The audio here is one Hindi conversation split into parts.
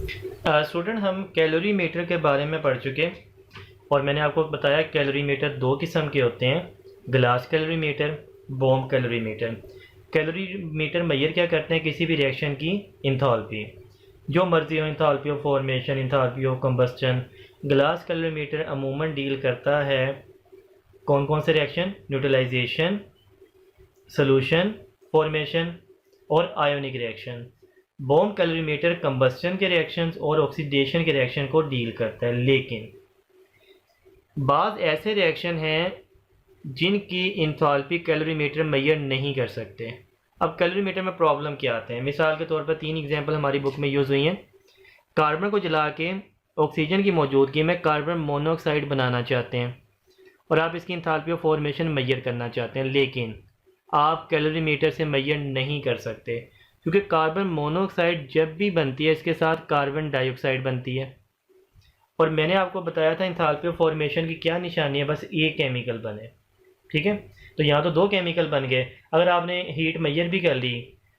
स्टूडेंट हम कैलोरी मीटर के बारे में पढ़ चुके और मैंने आपको बताया कैलोरी मीटर दो किस्म के होते हैं, glass calorimeter, bomb calorimeter. Calorimeter मैयर क्या करते हैं, किसी भी रिएक्शन की इंथैल्पी, जो मर्जी हो, enthalpy of formation, enthalpy of combustion. Glass calorimeter अमूमन डील करता है कौन कौन से रिएक्शन, न्यूट्रलाइजेशन, सोल्यूशन फॉर्मेशन और ionic reaction. Bomb calorimeter combustion के रिएक्शंस और ऑक्सीडेशन के रिएक्शन को डील करता है, लेकिन बाज़ ऐसे रिएक्शन हैं जिनकी इंथैल्पी कैलोरीमीटर मैयर नहीं कर सकते। अब कैलोरीमीटर में प्रॉब्लम क्या आते हैं, मिसाल के तौर पर 3 एग्जांपल हमारी बुक में यूज़ हुई हैं। कार्बन को जला के ऑक्सीजन की मौजूदगी में कार्बन मोनोऑक्साइड बनाना चाहते हैं और आप इसकी इंथैल्पी ऑफ फॉर्मेशन मैयर करना चाहते हैं, लेकिन आप कैलोरीमीटर से मैयर नहीं कर सकते क्योंकि कार्बन मोनोऑक्साइड जब भी बनती है इसके साथ कार्बन डाइऑक्साइड बनती है। और मैंने आपको बताया था इंथैल्पी ऑफ फॉर्मेशन की क्या निशानी है, बस एक केमिकल बने। ठीक है, तो यहाँ तो 2 केमिकल बन गए। अगर आपने हीट मैयर भी कर ली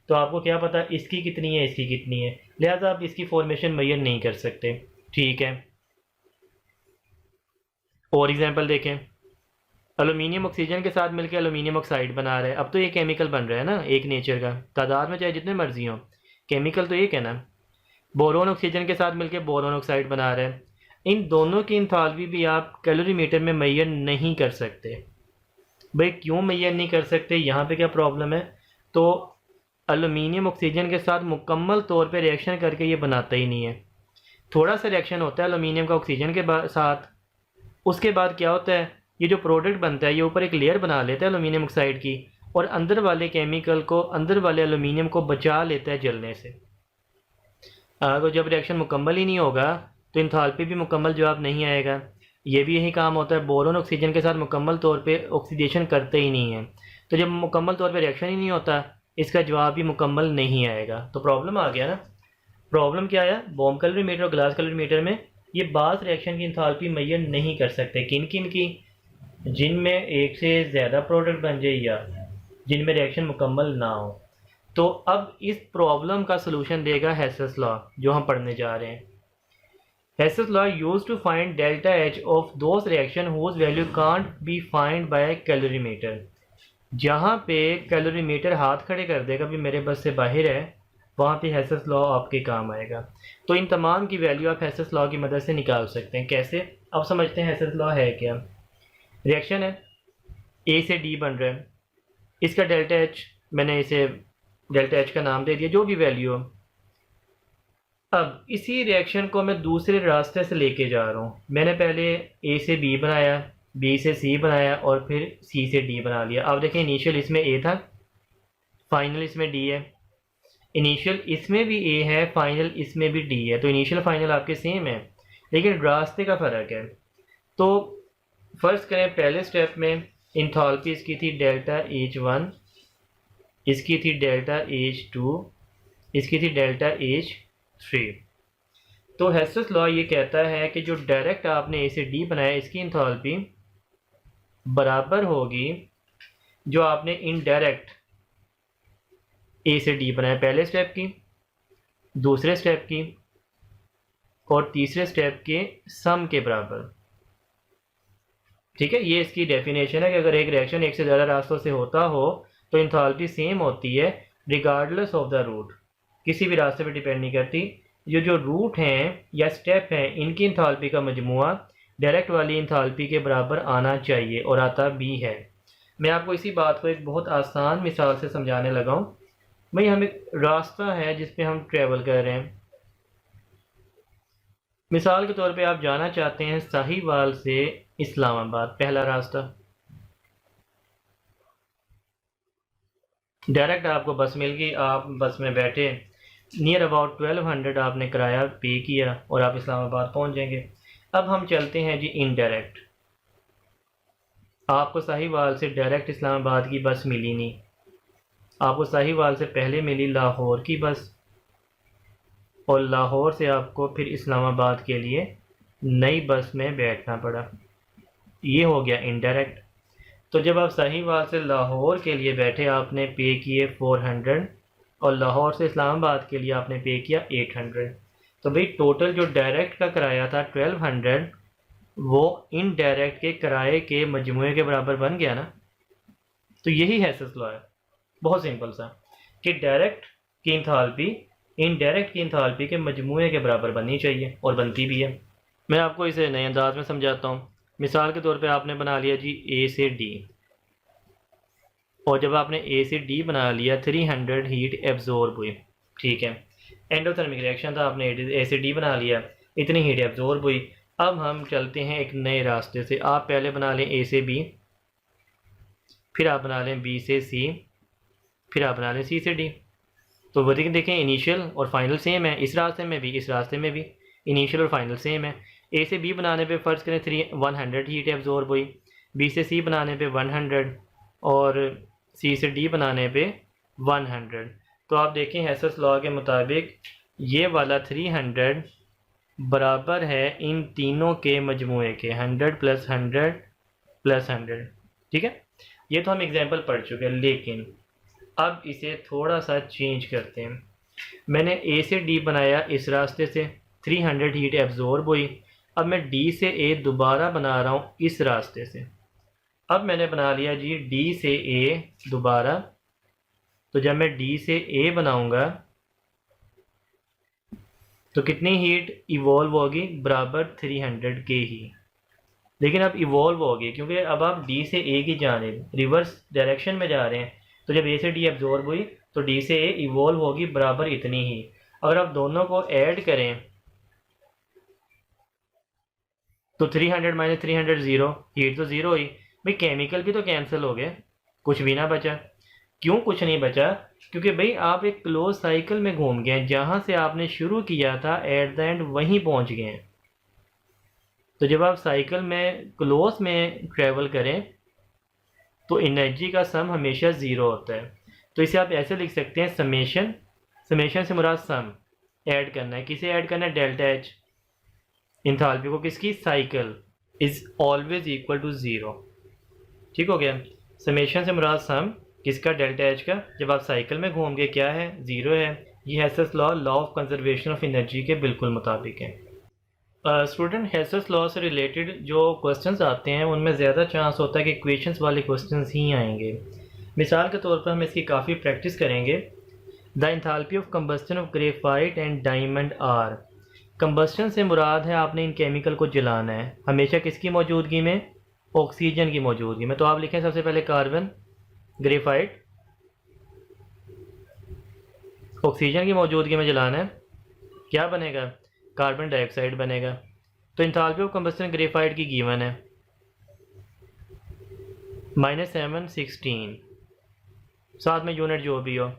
तो आपको क्या पता इसकी कितनी है इसकी कितनी है, लिहाजा आप इसकी फॉर्मेशन मैयर नहीं कर सकते। ठीक है, और एग्जाम्पल देखें। एलुमिनियम ऑक्सीजन के साथ मिलकर एलुमिनियम ऑक्साइड बना रहा है। अब तो ये केमिकल बन रहा है ना, एक नेचर का, तादाद में चाहे जितने मर्जी हो, केमिकल तो एक है ना। बोरोन ऑक्सीजन के साथ मिलकर बोरोन ऑक्साइड बना रहा है। इन दोनों की इंथैल्पी भी आप कैलोरीमीटर में मैयर नहीं कर सकते। भाई क्यों मैयर नहीं कर सकते, यहाँ पे क्या प्रॉब्लम है? तो एलुमिनियम ऑक्सीजन के साथ मुकम्मल तौर पर रिएक्शन करके ये बनाता ही नहीं है। थोड़ा सा रिएक्शन होता है एलुमिनियम का ऑक्सीजन के साथ, उसके बाद क्या होता है, ये जो प्रोडक्ट बनता है ये ऊपर एक लेयर बना लेता है एलुमिनियम ऑक्साइड की और अंदर वाले केमिकल को, अंदर वाले एलुमिनियम को बचा लेता है जलने से। तो जब रिएक्शन मुकम्मल ही नहीं होगा तो इंथैल्पी भी मुकम्मल जवाब नहीं आएगा। ये भी यही काम होता है, बोरोन ऑक्सीजन के साथ मुकम्मल तौर पे ऑक्सीडेशन करते ही नहीं है, तो जब मुकम्मल तौर पे रिएक्शन ही नहीं होता इसका जवाब भी मुकम्मल नहीं आएगा। तो प्रॉब्लम आ गया ना। प्रॉब्लम क्या आया, बॉम्ब कैलोरीमीटर और ग्लास कैलोरीमीटर में ये बाज़ रिएक्शन की इंथैल्पी मैयर नहीं कर सकते। किन किन की? जिनमें एक से ज़्यादा प्रोडक्ट बन जाए या जिनमें रिएक्शन मुकम्मल ना हो। तो अब इस प्रॉब्लम का सलूशन देगा हेसेस लॉ, जो हम पढ़ने जा रहे हैं। Hess's law used to find delta H of those reaction whose value can't be find by calorimeter. जहाँ पे कैलोरीमीटर हाथ खड़े कर देगा भी मेरे बस से बाहर है, वहाँ पे हेसेस लॉ आपके काम आएगा। तो इन तमाम की वैल्यू आप हेसेस लॉ की मदद से निकाल सकते हैं। कैसे? अब समझते हैं हेसेस लॉ है क्या। रिएक्शन है, ए से डी बन रहा है, इसका डेल्टा एच, मैंने इसे डेल्टा एच का नाम दे दिया, जो भी वैल्यू हो। अब इसी रिएक्शन को मैं दूसरे रास्ते से लेके जा रहा हूँ। मैंने पहले ए से बी बनाया, बी से सी बनाया और फिर सी से डी बना लिया। अब देखें, इनिशियल इसमें ए था, फाइनल इसमें डी है। इनिशियल इसमें भी ए है, फाइनल इसमें भी डी है, तो इनिशियल फाइनल आपके सेम है, लेकिन रास्ते का फ़र्क है। तो फर्स्ट करें, पहले स्टेप में इंथैल्पी इसकी थी डेल्टा H1, इसकी थी डेल्टा H2, इसकी थी डेल्टा H3। तो हेसेस लॉ ये कहता है कि जो डायरेक्ट आपने ए से डी बनाया इसकी इंथैल्पी बराबर होगी जो आपने इनडायरेक्ट ए से डी बनाया, पहले स्टेप की, दूसरे स्टेप की और तीसरे स्टेप के सम के बराबर। ठीक है, ये इसकी डेफिनेशन है कि अगर एक रिएक्शन एक से ज़्यादा रास्तों से होता हो तो इंथैल्पी सेम होती है रिगार्डलेस ऑफ द रूट, किसी भी रास्ते पर डिपेंड नहीं करती। ये जो रूट हैं या स्टेप हैं इनकी इंथैल्पी का मजमुआ डायरेक्ट वाली इंथैल्पी के बराबर आना चाहिए और आता भी है। मैं आपको इसी बात को एक बहुत आसान मिसाल से समझाने लगा हूँ। भाई हम एक रास्ता है जिस पे हम ट्रेवल कर रहे हैं। मिसाल के तौर पे आप जाना चाहते हैं साहिवाल से इस्लामाबाद, पहला रास्ता। डायरेक्ट आपको बस मिल गई, आप बस में बैठे, नियर अबाउट 1200 आपने किराया पे किया और आप इस्लामाबाद पहुंच जाएंगे। अब हम चलते हैं जी इनडायरेक्ट। आपको साहिवाल से डायरेक्ट इस्लामाबाद की बस मिली नहीं, आपको साहिवाल से पहले मिली लाहौर की बस और लाहौर से आपको फिर इस्लामाबाद के लिए नई बस में बैठना पड़ा। ये हो गया इनडायरेक्ट। तो जब आप साहिवाल से लाहौर के लिए बैठे आपने पे किए 400 और लाहौर से इस्लामाबाद के लिए आपने पे किया 800। तो भाई टोटल जो डायरेक्ट का किराया था 1200, वो इनडायरेक्ट के किराए के मजमूए के बराबर बन गया ना। तो यही हेसेस लॉ है, बहुत सिंपल सा, कि डायरेक्ट की इंथाल्पी इनडायरेक्ट की इंथाल्पी के मजमूए के बराबर बननी चाहिए, और बनती भी है। मैं आपको इसे नए अंदाज में समझाता हूँ। मिसाल के तौर पे आपने बना लिया जी ए से डी, और जब आपने ए से डी बना लिया 300 हीट एब्जॉर्ब हुई, ठीक है, एंडोथर्मिक रिएक्शन था, आपने ए से डी बना लिया, इतनी हीट एब्जॉर्ब हुई। अब हम चलते हैं एक नए रास्ते से। आप पहले बना लें ए से बी, फिर आप बना लें बी से सी, फिर आप बना लें सी से डी। तो वो देखें इनिशियल और फाइनल सेम है, इस रास्ते में भी इस रास्ते में भी इनिशियल और फाइनल सेम है। ए से बी बनाने पे फ़र्ज़ करें 100 हीट एब्जॉर्ब हुई, बी से सी बनाने पे 100, और सी से डी बनाने पे 100। तो आप देखें हेसेस लॉ के मुताबिक ये वाला 300 बराबर है इन तीनों के मजमूए के, 100 + 100 + 100, ठीक है। ये तो हम एग्जाम्पल पढ़ चुके हैं, लेकिन अब इसे थोड़ा सा चेंज करते हैं। मैंने ए से डी बनाया इस रास्ते से, 300 हीट एब्जॉर्ब हुई। अब मैं डी से ए दोबारा बना रहा हूँ इस रास्ते से। अब मैंने बना लिया जी डी से ए दोबारा, तो जब मैं डी से ए बनाऊंगा तो कितनी हीट इवॉल्व होगी, बराबर 300 के ही। लेकिन अब इवॉल्व होगी क्योंकि अब आप डी से ए की जानिब रिवर्स डायरेक्शन में जा रहे हैं। तो जब ए से डी एब्जॉर्ब हुई तो डी से ए इवॉल्व होगी बराबर इतनी ही। अगर आप दोनों को ऐड करें तो 300 - 300 ज़ीरो, हीट तो ज़ीरो हुई। भाई केमिकल भी तो कैंसिल हो गए, कुछ भी ना बचा। क्यों कुछ नहीं बचा? क्योंकि भाई आप एक क्लोज साइकिल में घूम गए हैं, जहाँ से आपने शुरू किया था एट द एंड वहीं पहुँच गए हैं। तो जब आप साइकिल में क्लोज में ट्रेवल करें तो एनर्जी का सम हमेशा ज़ीरो होता है। तो इसे आप ऐसे लिख सकते हैं समेशन, समेशन से मुराद सम ऐड करना है। किसे ऐड करना है? डेल्टा एच, इंथाल्पी को किसकी? Cycle is always equal to zero. ठीक हो गया। समेशन से मुराद सम किसका? डेल्टा एच का। जब आप साइकिल में घूम गए क्या है? ज़ीरो है। ये Hess's law of conservation of energy के बिल्कुल मुताबिक है। स्टूडेंट, हेसेस लॉ से रिलेटेड जो क्वेश्चंस आते हैं उनमें ज़्यादा चांस होता है कि इक्वेशंस वाले क्वेश्चंस ही आएंगे। मिसाल के तौर पर हम इसकी काफ़ी प्रैक्टिस करेंगे। The enthalpy of combustion of graphite and diamond are. Combustion से मुराद है आपने इन केमिकल को जलाना है, हमेशा किसकी मौजूदगी में? ऑक्सीजन की मौजूदगी में। तो आप लिखें सबसे पहले कार्बन, ग्रेफाइट, ऑक्सीजन की मौजूदगी में जलाना है। क्या बनेगा? कार्बन डाइऑक्साइड बनेगा। तो इंथाल्पी ऑफ कंबस्टन ग्रेफाइट की गिवन है -716, साथ में यूनिट जो भी हो।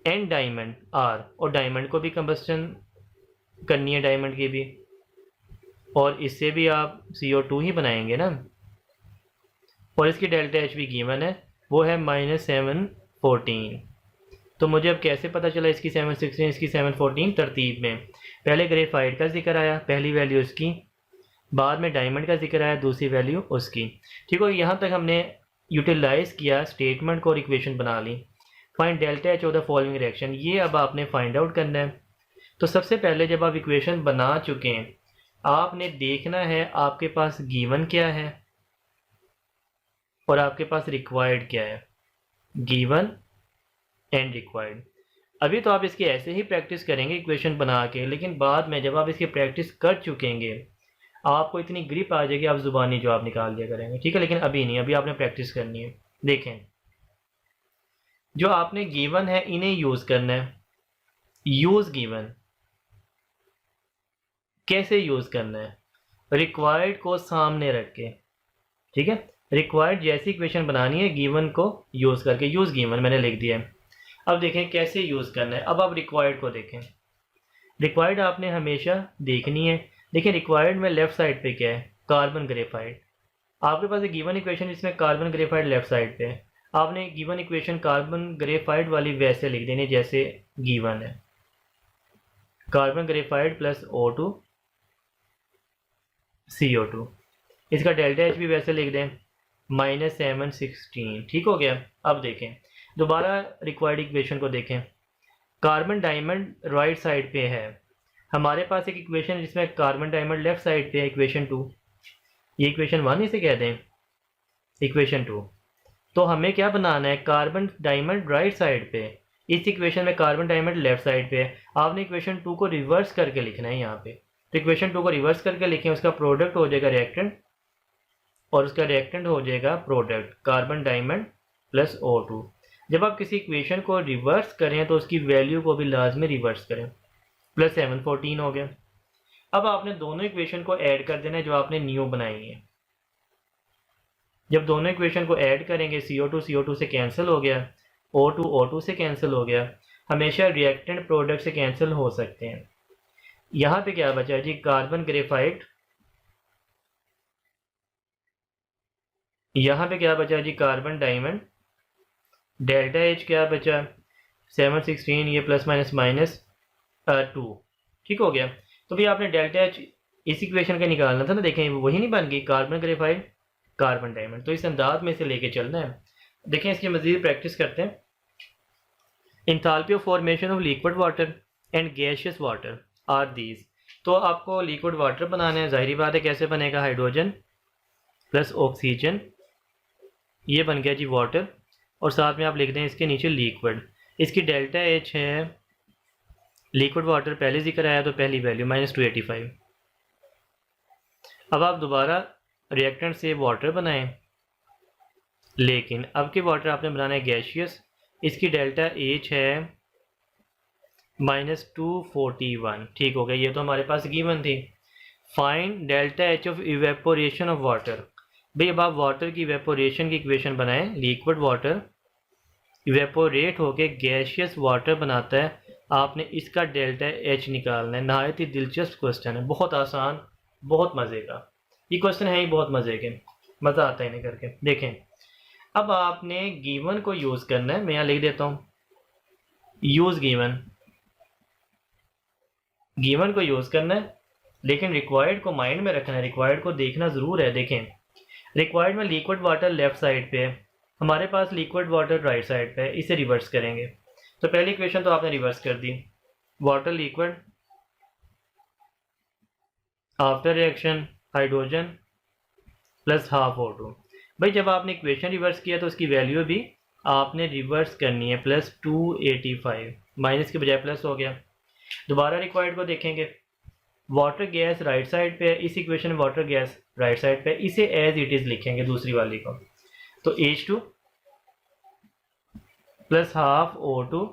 एंड डायमंड आर, और डायमंड को भी कंबस्टन करनी है, डायमंड की भी, और इससे भी आप CO2 ही बनाएंगे ना। और इसकी डेल्टा एच भी गिवन है, वो है -714। तो मुझे अब कैसे पता चला इसकी 716 इसकी 714? तरतीब में पहले ग्रेफाइट का जिक्र आया, पहली वैल्यू उसकी, बाद में डायमंड का जिक्र आया, दूसरी वैल्यू उसकी। ठीक हो, यहाँ तक हमने यूटिलाइज़ किया स्टेटमेंट को और इक्वेशन बना ली। Find delta H of the following reaction, ये अब आपने फाइंड आउट करना है। तो सबसे पहले जब आप इक्वेशन बना चुके हैं, आपने देखना है आपके पास गिवन क्या है और आपके पास रिक्वायर्ड क्या है। Given and required. अभी तो आप इसकी ऐसे ही प्रैक्टिस करेंगे इक्वेशन बना के, लेकिन बाद में जब आप इसकी प्रैक्टिस कर चुकेंगे आपको इतनी ग्रिप आ जाएगी, आप ज़ुबानी जवाब निकाल दिया करेंगे। ठीक है, लेकिन अभी नहीं, अभी आपने प्रैक्टिस करनी है। देखें, जो आपने गिवन है इन्हें यूज़ करना है। यूज़ गिवन कैसे यूज़ करना है? रिक्वायर्ड को सामने रख के। ठीक है, रिक्वायर्ड जैसी इक्वेशन बनानी है गिवन को यूज़ करके। यूज़ गिवन मैंने लिख दिया है। अब देखें कैसे यूज़ करना है। अब आप रिक्वायर्ड को देखें। रिक्वायर्ड आपने हमेशा देखनी है। देखिए रिक्वायर्ड में लेफ़्ट साइड पे क्या है? Carbon graphite. आपके पास एक गिवन इक्वेशन जिसमें कार्बन ग्रेफाइट लेफ़्ट साइड पे है। आपने गिवन इक्वेशन कार्बन ग्रेफाइट वाली वैसे लिख देनी जैसे गिवन है, carbon graphite plus O2 CO2। इसका डेल्टा एच भी वैसे लिख दें -716। ठीक हो गया। अब देखें दोबारा रिक्वायर्ड इक्वेशन को देखें। कार्बन डायमंड राइट साइड पे है, हमारे पास एक इक्वेशन है जिसमें कार्बन डायमंड लेफ्ट साइड पे है, इक्वेशन 2, ये इक्वेशन 1 इसे कहते हैं, इक्वेशन 2। तो हमें क्या बनाना है, कार्बन डायमंड राइट साइड पे, इस इक्वेशन में कार्बन डायमंड लेफ्ट साइड पे है। आपने इक्वेशन 2 को रिवर्स करके लिखना है यहाँ पे। तो इक्वेशन 2 को रिवर्स करके लिखें, उसका प्रोडक्ट हो जाएगा रिएक्टेंट, और उसका रिएक्टेंट हो जाएगा product carbon diamond plus O2। जब आप किसी इक्वेशन को रिवर्स करें तो उसकी वैल्यू को भी लाजमी रिवर्स करें। प्लस 714 हो गया। अब आपने दोनों इक्वेशन को ऐड कर देना है जो आपने न्यू बनाई है। जब दोनों इक्वेशन को ऐड करेंगे, CO2 से कैंसिल हो गया, O2 से कैंसिल हो गया। हमेशा रिएक्टेंट प्रोडक्ट से कैंसिल हो सकते हैं। यहाँ पे क्या बचा जी, कार्बन ग्रेफाइट, यहाँ पे क्या बचा जी, कार्बन डायमंड, डेल्टा H क्या बचा 716, ये प्लस माइनस 2, ठीक हो गया। तो भी आपने डेल्टा H इस इक्वेशन का निकालना था ना, देखें वही नहीं बन गई, कार्बन ग्रेफाइट कार्बन डायमंड। तो इस अंदाज में से लेके चलना है। देखें इसकी मजीद प्रैक्टिस करते हैं। Enthalpy of formation of liquid water and gaseous water are these. तो आपको लिक्विड वाटर बनाना है, जाहिर बात है कैसे बनेगा, हाइड्रोजन प्लस ऑक्सीजन, ये बन गया जी वाटर, और साथ में आप लिख दें इसके नीचे लिक्विड। इसकी डेल्टा H है, लिक्विड वाटर पहले जिक्र आया तो पहली वैल्यू -285। अब आप दोबारा रिएक्टेंट से वाटर बनाएं, लेकिन अब के वाटर आपने बनाना है गैसियस। इसकी डेल्टा H है -241, ठीक हो गया। ये तो हमारे पास गिवन थी। Find delta H of evaporation of water. भाई अब आप वाटर की इवेपोरेशन की इक्वेशन बनाएं। लिक्विड वाटर इवेपोरेट होके गैसियस वाटर बनाता है, आपने इसका डेल्टा H निकालना है। नहायत ही दिलचस्प क्वेश्चन है, बहुत आसान, बहुत मज़े का। ये क्वेश्चन है ही बहुत मज़े के, मज़ा आता है इन्हें करके। देखें अब आपने गिवन को यूज़ करना है। मैं यहाँ लिख देता हूँ यूज़ गिवन, गिवन को यूज़ करना है, लेकिन रिक्वायर्ड को माइंड में रखना है, रिक्वायर्ड को देखना ज़रूर है। देखें रिक्वायर्ड में लिक्विड वाटर लेफ्ट साइड पे है, हमारे पास लिक्विड वाटर राइट साइड पे है, इसे रिवर्स करेंगे। तो पहली इक्वेशन तो आपने रिवर्स कर दी, water liquid after reaction hydrogen plus half O2। भाई जब आपने इक्वेशन रिवर्स किया तो उसकी वैल्यू भी आपने रिवर्स करनी है, प्लस 285, माइनस के बजाय प्लस हो गया। दोबारा रिक्वायर्ड को देखेंगे, वाटर गैस राइट साइड पे है, इस इक्वेशन में वाटर गैस राइट साइड पे, इसे एज इट इज़ लिखेंगे दूसरी वाली को। तो H2 plus half O2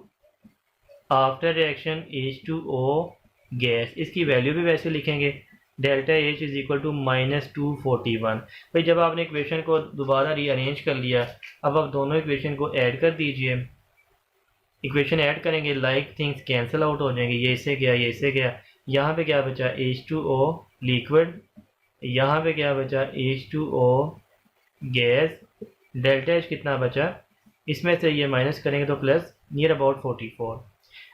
after reaction H2O gas, इसकी वैल्यू भी वैसे लिखेंगे, delta H is equal to -241। भाई जब आपने इक्वेशन को दोबारा रीअरेंज कर लिया, अब आप दोनों इक्वेशन को ऐड कर दीजिए। इक्वेशन ऐड करेंगे, लाइक थिंग्स कैंसिल आउट हो जाएंगे, ये इससे गया, ये इससे गया। यहाँ पे क्या बचा, H2O लिक्विड, यहाँ पे क्या बचा, H2O गैस। डेल्टा H कितना बचा, इसमें से ये माइनस करेंगे तो प्लस नियर अबाउट 44।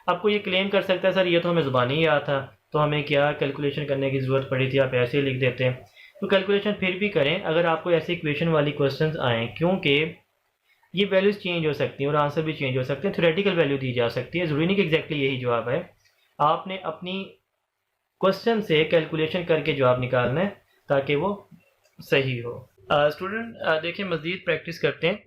आपको ये क्लेम कर सकता है सर ये तो हमें ज़ुबानी ही आता, तो हमें क्या कैलकुलेशन करने की ज़रूरत पड़ी थी, आप ऐसे ही लिख देते हैं। तो कैलकुलेशन फिर भी करें अगर आपको ऐसे इक्वेशन वाली क्वेश्चंस आएँ, क्योंकि ये वैल्यूज़ चेंज हो सकती हैं और आंसर भी चेंज हो सकते हैं। थ्योरेटिकल वैल्यू दी जा सकती है, ज़रूरी नहीं कि एग्जैक्टली यही जवाब है। आपने अपनी क्वेश्चन से कैलकुलेशन करके जवाब निकालना है ताकि वो सही हो। स्टूडेंट देखिए मज़ीद प्रैक्टिस करते हैं।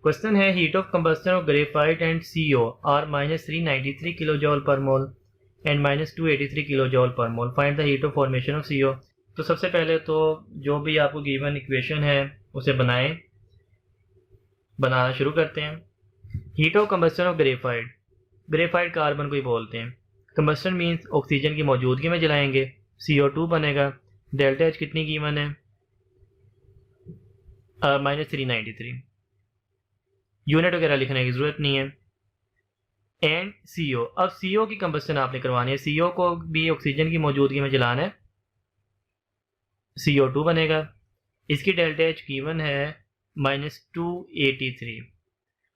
क्वेश्चन है heat of combustion of graphite and CO are -393 kilo joule per mole and -283 kilo joule per mole. Find the heat of formation of CO। तो सबसे पहले तो जो भी आपको गिवन इक्वेशन है उसे बनाएं, बनाना शुरू करते हैं। Heat of combustion of graphite, graphite carbon को ही बोलते हैं। कंबस्शन मीन्स ऑक्सीजन की मौजूदगी में जलाएंगे, CO2 बनेगा। डेल्टा H कितनी गिवन है, -393। यूनिट वगैरह लिखने की ज़रूरत नहीं है। एंड CO, अब CO की कंबस्शन आपने करवानी है, CO को भी ऑक्सीजन की मौजूदगी में जलाना है, CO2 बनेगा। इसकी डेल्टा H गिवन है -283।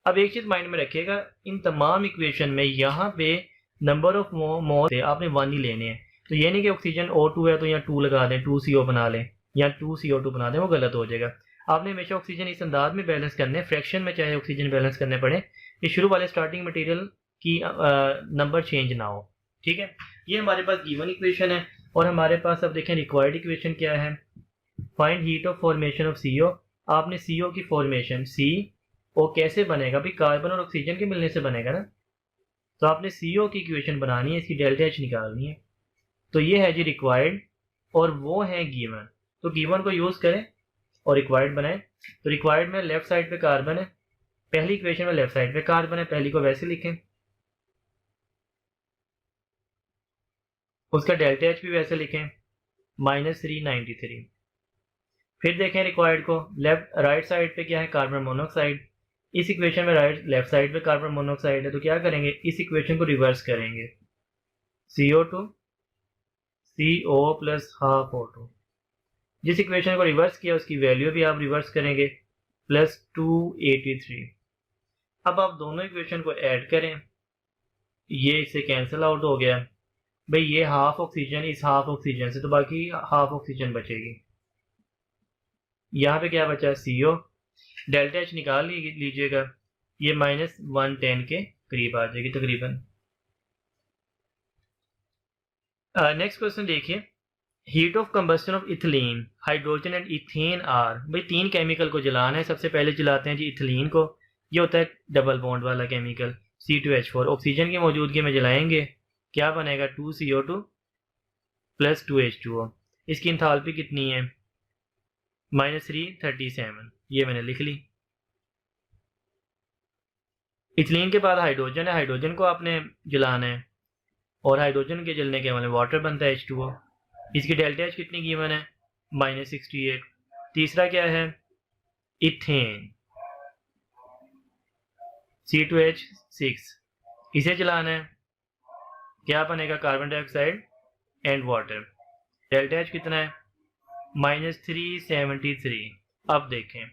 अब एक चीज़ माइंड में रखिएगा, इन तमाम इक्वेशन में यहाँ पे नंबर ऑफ मोल से आपने 1 ही लेने हैं। तो ये नहीं कि ऑक्सीजन O2 है तो यहाँ 2 लगा दें, 2CO बना लें या 2CO2 बना दें, वो गलत हो जाएगा। आपने हमेशा ऑक्सीजन इस अंदाज में बैलेंस करने, फ्रैक्शन में चाहे ऑक्सीजन बैलेंस करने पड़े कि शुरू वाले स्टार्टिंग मटेरियल की नंबर चेंज ना हो, ठीक है, ये हमारे पास गिवन इक्वेशन है। और हमारे पास अब देखें रिक्वायर्ड इक्वेशन क्या है, find heat of formation of CO। आपने CO की फॉर्मेशन CO कैसे बनेगा भाई, कार्बन और ऑक्सीजन के मिलने से बनेगा ना, तो आपने CO की इक्वेशन बनानी है, इसकी डेल्टा एच निकालनी है। तो ये है जी रिक्वायर्ड और वो है गिवन। तो गिवन को यूज़ करें और रिक्वायर्ड बनाएं। तो रिक्वायर्ड में लेफ्ट साइड पे कार्बन है, पहली इक्वेशन में लेफ्ट साइड पे कार्बन है, पहली को वैसे लिखें, उसका डेल्टा एच भी वैसे लिखें -393। फिर देखें रिक्वायर्ड को, लेफ्ट राइट साइड पे क्या है, कार्बन मोनोऑक्साइड। इस इक्वेशन में लेफ्ट साइड पे कार्बन मोनोऑक्साइड है, तो क्या करेंगे, इस इक्वेशन को रिवर्स करेंगे, CO2 CO plus half O2। जिस इक्वेशन को रिवर्स किया उसकी वैल्यू भी आप रिवर्स करेंगे, +283। अब आप दोनों इक्वेशन को ऐड करें, ये इससे कैंसिल आउट हो गया भाई, ये हाफ ऑक्सीजन इस हाफ ऑक्सीजन से, तो बाकी हाफ ऑक्सीजन बचेगी। यहाँ पे क्या बचा, CO, डेल्टा एच निकाल लीजिएगा, ये -110 के करीब आ जाएगी तकरीबन। नेक्स्ट क्वेश्चन देखिए, heat of combustion of ethylene, hydrogen and ethane are. भाई तीन केमिकल को जलाना है, सबसे पहले जलाते हैं जी इथिलीन को, ये होता है डबल बॉन्ड वाला केमिकल, C2H4। ऑक्सीजन की मौजूदगी में जलाएंगे, क्या बनेगा, 2CO2 प्लस 2H2O। इसकी इंथाल्पी कितनी है, -337, ये मैंने लिख ली। इथिलीन के बाद हाइड्रोजन है, हाइड्रोजन को आपने जलाना है और हाइड्रोजन के जलने के वाले वाटर बनता है H2O। इसकी डेल्टा एच कितनी गिवन है, -68। तीसरा क्या है, इथेन, C2H6, इसे जलाना है, क्या बनेगा, carbon dioxide and water. Delta H कितना है, -373। अब देखें,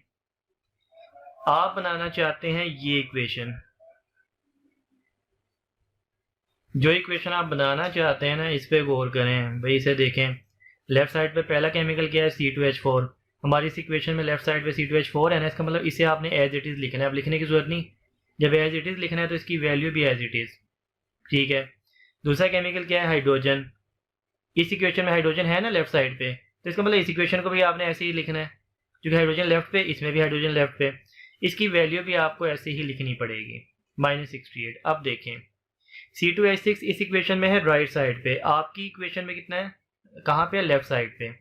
आप बनाना चाहते हैं ये इक्वेशन, जो इक्वेशन आप बनाना चाहते हैं ना, इस पे गौर करें भाई, इसे देखें। लेफ्ट साइड पे पहला केमिकल क्या है, C2H4। हमारी इस इक्वेशन में लेफ्ट साइड पे C2H4 है ना, इसका मतलब इसे आपने एज इट इज़ लिखना है, अब लिखने की जरूरत नहीं। जब एज इट इज़ लिखना है तो इसकी वैल्यू भी एज इट इज़, ठीक है। दूसरा केमिकल क्या है, हाइड्रोजन। इस इक्वेशन में हाइड्रोजन है ना लेफ्ट साइड पे, तो इसका मतलब इस इक्वेशन को भी आपने ऐसे ही लिखना है, क्योंकि हाइड्रोजन लेफ्ट पे, इसमें भी हाइड्रोजन लेफ्ट पे, इसकी वैल्यू भी आपको ऐसे ही लिखनी पड़ेगी, -68। अब देखें, C2H6 इस इक्वेशन में है राइट साइड पे, आपकी इक्वेशन में कितना है, कहाँ पे है, लेफ्ट साइड पे।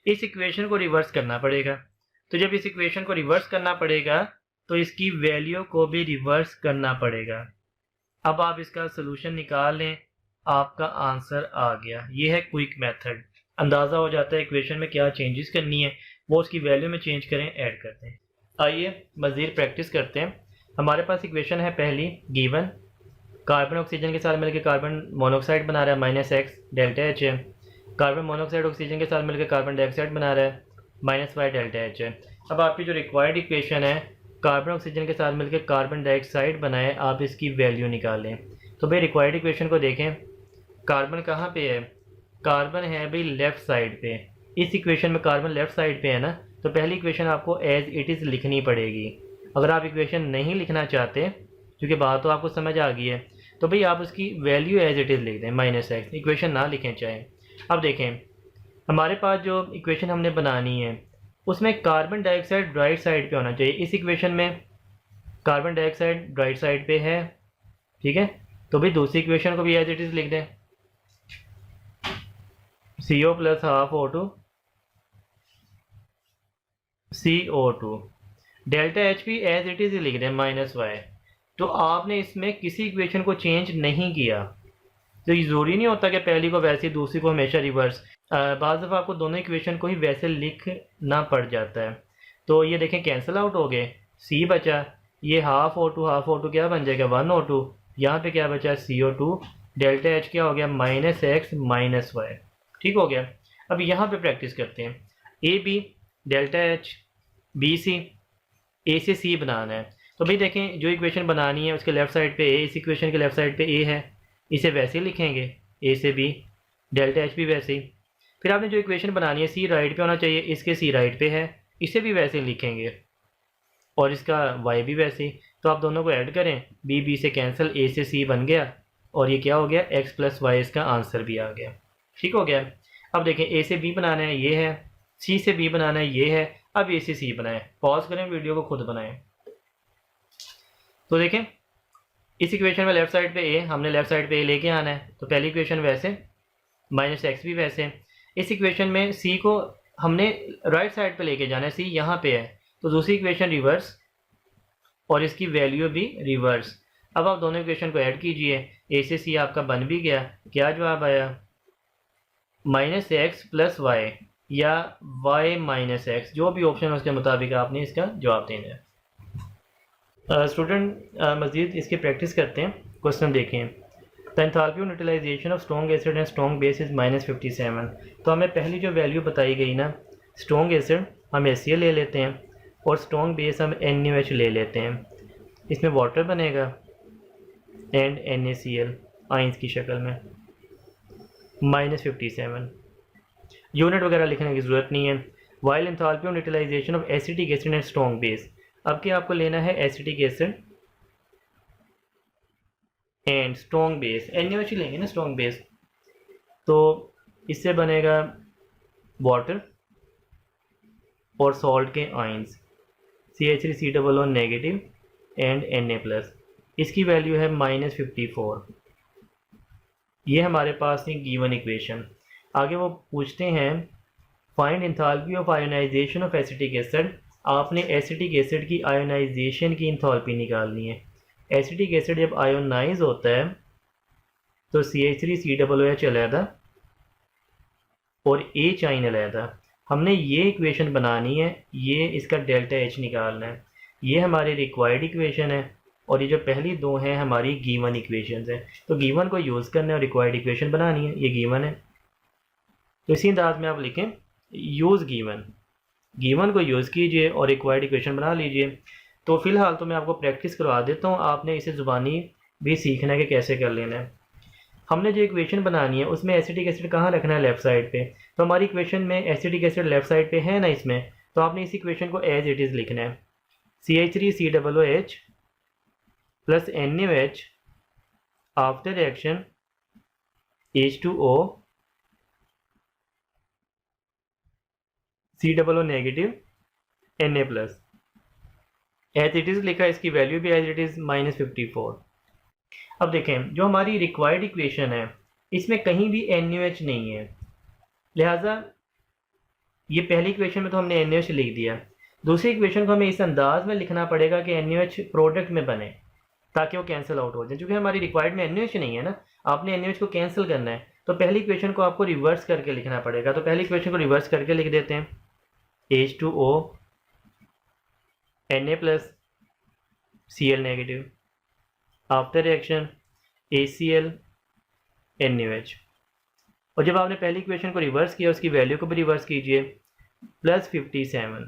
इस इक्वेशन को रिवर्स करना पड़ेगा, तो जब इस इक्वेशन को रिवर्स करना पड़ेगा तो इसकी वैल्यू को भी रिवर्स करना पड़ेगा। अब आप इसका सोल्यूशन निकाल लें, आपका आंसर आ गया। ये है क्विक मेथड, अंदाज़ा हो जाता है इक्वेशन में क्या चेंजेस करनी है, वो उसकी वैल्यू में चेंज करें, ऐड करते हैं। आइए मज़ीद प्रैक्टिस करते हैं। हमारे पास इक्वेशन है पहली गिवन, कार्बन ऑक्सीजन के साथ मिलकर कार्बन मोनोऑक्साइड बना रहा है, -X डेल्टा एच है। कार्बन मोनोऑक्साइड ऑक्सीजन के साथ मिलकर कार्बन डाइऑक्साइड बना रहा है, -Y डेल्टा एच है। अब आपकी जो रिक्वायर्ड इक्वेशन है, कार्बन ऑक्सीजन के साथ मिलकर कार्बन डाइऑक्साइड बनाए, आप इसकी वैल्यू निकालें। तो भाई रिक्वायर्ड इक्वेशन को देखें, कार्बन कहाँ पे है, कार्बन है भाई लेफ़्ट साइड पे। इस इक्वेशन में कार्बन लेफ़्ट साइड पे है ना, तो पहली इक्वेशन आपको एज इट इज़ लिखनी पड़ेगी। अगर आप इक्वेशन नहीं लिखना चाहते, क्योंकि बात तो आपको समझ आ गई है, तो भाई आप उसकी वैल्यू एज इट इज़ लिख दें, -X, इक्वेशन ना लिखें चाहे। अब देखें, हमारे पास जो इक्वेशन हमने बनानी है उसमें कार्बन डाइऑक्साइड राइट साइड पे होना चाहिए। इस इक्वेशन में कार्बन डाइऑक्साइड राइट साइड पे है, ठीक है, तो भाई दूसरी इक्वेशन को भी एज इट इज़ लिख दें, CO plus half O2 CO2, delta H भी एज इट इज़ लिख दें, -Y। तो आपने इसमें किसी इक्वेशन को चेंज नहीं किया, तो ये ज़रूरी नहीं होता कि पहली को वैसे दूसरी को हमेशा रिवर्स। बाज़ दफ़ा आपको दोनों इक्वेशन को ही वैसे लिखना पड़ जाता है। तो ये देखें कैंसिल आउट हो गए, C बचा, ये हाफ O2 क्या बन जाएगा, 1O2। यहाँ पे क्या बचा, CO2, डेल्टा एच क्या हो गया, -X -Y, ठीक हो गया। अब यहाँ पे प्रैक्टिस करते हैं, AB delta H, BC, A से C बनाना है। तो भाई देखें, जो इक्वेशन बनानी है उसके लेफ़्ट साइड पे A, इस इक्वेशन के लेफ़्ट साइड पे A है, इसे वैसे ही लिखेंगे, A से B, डेल्टा एच भी वैसे ही। फिर आपने जो इक्वेशन बनानी है C राइट पे होना चाहिए, इसके C राइट पे है, इसे भी वैसे ही लिखेंगे, और इसका Y भी वैसे ही। तो आप दोनों को ऐड करें, B से कैंसिल, A से C बन गया, और ये क्या हो गया, x प्लस वाई इसका आंसर भी आ गया। ठीक हो गया। अब देखें a से b बनाना है ये है, c से b बनाना है ये है, अब a से c बनाएं। पॉज करें, वीडियो को खुद बनाएं। तो देखें इस इक्वेशन में लेफ्ट साइड पे a, हमने लेफ्ट साइड पे a लेके आना है, तो पहली इक्वेशन वैसे माइनस एक्स भी वैसे। इस इक्वेशन में c को हमने राइट साइड पे लेके जाना है, c यहाँ पे है, तो दूसरी इक्वेशन रिवर्स और इसकी वैल्यू भी रिवर्स। अब आप दोनों इक्वेशन को ऐड कीजिए, a से c आपका बन भी गया। क्या जवाब आया, माइनस एक्स प्लस वाई या y माइनस एक्स, जो भी ऑप्शन है उसके मुताबिक आपने इसका जवाब देना है। स्टूडेंट मज़ीद इसकी प्रैक्टिस करते हैं। क्वेश्चन देखें, the enthalpy of neutralization of strong acid and strong base is -57। तो हमें पहली जो वैल्यू बताई गई ना, स्ट्रॉन्ग एसिड हम HCl ले लेते हैं और स्ट्रॉन्ग बेस हम NaOH ले लेते हैं, इसमें वाटर बनेगा एंड NaCl आइंस की शक्ल में, -57। यूनिट वगैरह लिखने की ज़रूरत नहीं है। While enthalpy of neutralization of acetic acid and strong base, अब क्या आपको लेना है acetic acid and strong base, NaOH लेंगे ना स्ट्रॉन्ग बेस, तो इससे बनेगा वाटर और सॉल्ट के ions CH3COO negative and Na+, इसकी वैल्यू है -54। ये हमारे पास है गिवन इक्वेशन। आगे वो पूछते हैं find enthalpy of ionization of acetic acid. आपने एसिटिक एसिड की आयोनाइजेशन की एंथैल्पी निकालनी है। एसिटिक एसिड जब आयोनाइज होता है तो CH3COOH अलहदा और H आइन अलहदा। हमने ये इक्वेशन बनानी है, ये इसका डेल्टा H निकालना है। ये हमारी रिक्वायर्ड इक्वेशन है और ये जो पहली दो हैं हमारी गिवन इक्वेशंस हैं। तो गिवन को यूज़ करना है और रिक्वायर्ड इक्वेशन बनानी है, ये गिवन है। तो इसी अंदाज में आप लिखें यूज़ गिवन, गिवन को यूज़ कीजिए और रिक्वायर्ड इक्वेशन बना लीजिए। तो फ़िलहाल तो मैं आपको प्रैक्टिस करवा देता हूँ, आपने इसे ज़ुबानी भी सीखना है कि कैसे कर लेना है। हमने जो इक्वेशन बनानी है उसमें एसिटिक एसिड कहाँ रखना है, लेफ़्ट साइड पे। तो हमारी इक्वेशन में एसिटिक एसिड लेफ़्ट साइड पे है ना इसमें, तो आपने इस इक्वेशन को एज इट इज़ लिखना है। CH3COOH plus NaOH after reaction H2O COO negative Na+, as it is लिखा, इसकी वैल्यू भी एज इट इज़ -54। अब देखें जो हमारी रिक्वायर्ड इक्वेशन है इसमें कहीं भी NaOH नहीं है, लिहाजा ये पहली इक्वेशन में तो हमने NaOH लिख दिया। दूसरी इक्वेशन को हमें इस अंदाज में लिखना पड़ेगा कि NaOH प्रोडक्ट में बने ताकि वो कैंसिल आउट हो जाए। क्योंकि हमारी रिक्वायर्ड में NaOH नहीं है ना, आपने NaOH को कैंसिल करना है, तो पहली इक्वेशन को आपको रिवर्स करके लिखना पड़ेगा। तो पहली इक्वेशन को रिवर्स करके लिख देते हैं, H2O Na+ Cl negative after reaction ACl NaOH। और जब आपने पहली इक्वेशन को रिवर्स किया उसकी वैल्यू को भी रिवर्स कीजिए, +57।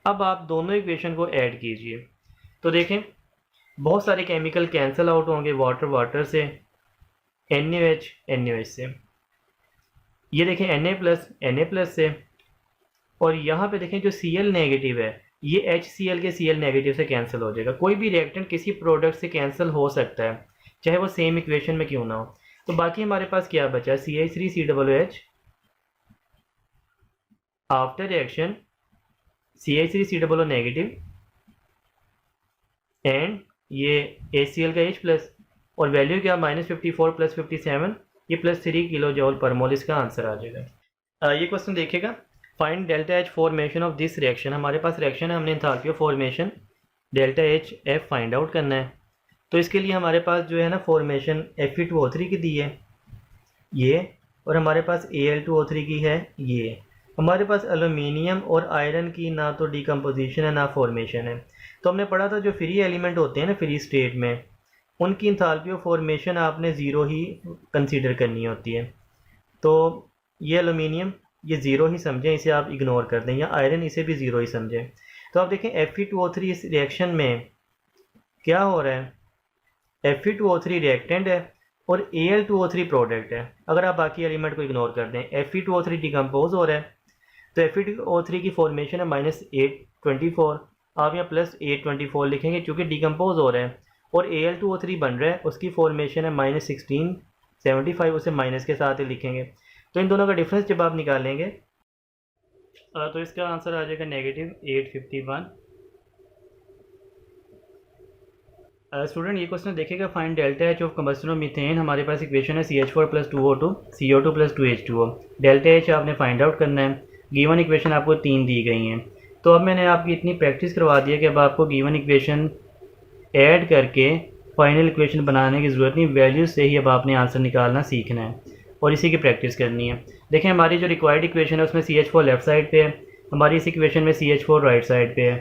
अब आप दोनों इक्वेशन को ऐड कीजिए तो देखें बहुत सारे केमिकल कैंसिल आउट होंगे, वाटर वाटर से, NaOH NaOH से, ये देखें Na+ से, और यहाँ पे देखें जो Cl नेगेटिव है ये HCl के Cl नेगेटिव से कैंसिल हो जाएगा। कोई भी रिएक्टेंट किसी प्रोडक्ट से कैंसिल हो सकता है चाहे वो सेम इक्वेशन में क्यों ना हो। तो बाकी हमारे पास क्या बचा, CH3COOH after reaction CH3COO negative and ये ACl का H+, और वैल्यू क्या -54 + 57, ये +3 किलो जॉल पर मोल इसका आंसर आ जाएगा। ये क्वेश्चन देखिएगा, find delta H formation of this reaction. हमारे पास रिएक्शन है, हमने enthalpy of formation delta HF find out करना है। तो इसके लिए हमारे पास जो है ना फॉर्मेशन Fe2O3 की दी है ये, और हमारे पास Al2O3 की है ये। हमारे पास एलुमिनियम और आयरन की ना तो डिकम्पोजिशन है ना फॉर्मेशन है। तो हमने पढ़ा था जो फ्री एलिमेंट होते हैं ना फ्री स्टेट में, उनकी एंथैल्पी ऑफ फॉर्मेशन आपने ज़ीरो ही कंसीडर करनी होती है। तो ये एलुमिनियम ये ज़ीरो ही समझें, इसे आप इग्नोर कर दें, या आयरन इसे भी ज़ीरो ही समझें। तो आप देखें Fe2O3 इस रिएक्शन में क्या हो रहा है, Fe2O3 रिएक्टेंट है और Al2O3 प्रोडक्ट है। अगर आप बाकी एलिमेंट को इग्नोर कर दें, Fe2O3 डिकम्पोज हो रहा है, तो Fe2O3 की फॉर्मेशन है -824, आप यहाँ +824 लिखेंगे क्योंकि डिकम्पोज हो रहा है। और Al2O3 बन रहा है, उसकी फॉर्मेशन है -1675, उसे माइनस के साथ ही लिखेंगे। तो इन दोनों का डिफरेंस जब आप निकालेंगे तो इसका आंसर आ जाएगा -851। स्टूडेंट ये क्वेश्चन देखेगा, find delta H of combustion of methane. हमारे पास इक्वेशन है CH4 + 2O2 CO2 + 2H2O। Delta H आपने फाइंड आउट करना है। गिवन इक्वेशन आपको 3 दी गई हैं। तो अब मैंने आपकी इतनी प्रैक्टिस करवा दी है कि अब आपको गिवन इक्वेशन ऐड करके फाइनल इक्वेशन बनाने की ज़रूरत नहीं, वैल्यूज से ही अब आपने आंसर निकालना सीखना है और इसी की प्रैक्टिस करनी है। देखें हमारी जो रिक्वायर्ड इक्वेशन है उसमें CH4 लेफ़्ट साइड पे है, हमारी इस इक्वेशन में CH4 राइट साइड पे है।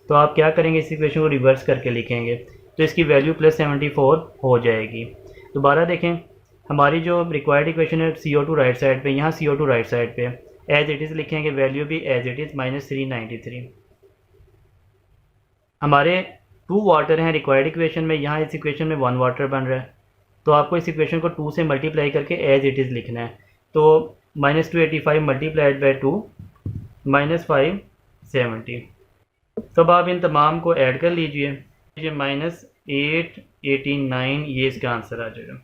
तो आप क्या करेंगे, इस इक्वेशन को रिवर्स करके लिखेंगे तो इसकी वैल्यू +74 हो जाएगी। दोबारा देखें, हमारी जो रिक्वायर्ड इक्वेशन है CO2 राइट साइड पे, यहाँ CO2 राइट साइड पे एज इट इज़ लिखेंगे, वैल्यू भी एज इट इज़ -393। हमारे 2 वाटर हैं रिक्वायर्ड इक्वेशन में, यहाँ इस इक्वेशन में 1 वाटर बन रहा है। तो आपको इस इक्वेशन को 2 से मल्टीप्लाई करके एज इट इज़ लिखना है। तो -285 मल्टीप्लाइड बाई 2 -570। तो अब आप इन तमाम को ऐड कर लीजिए, -889 ये इसका आंसर आ जाएगा।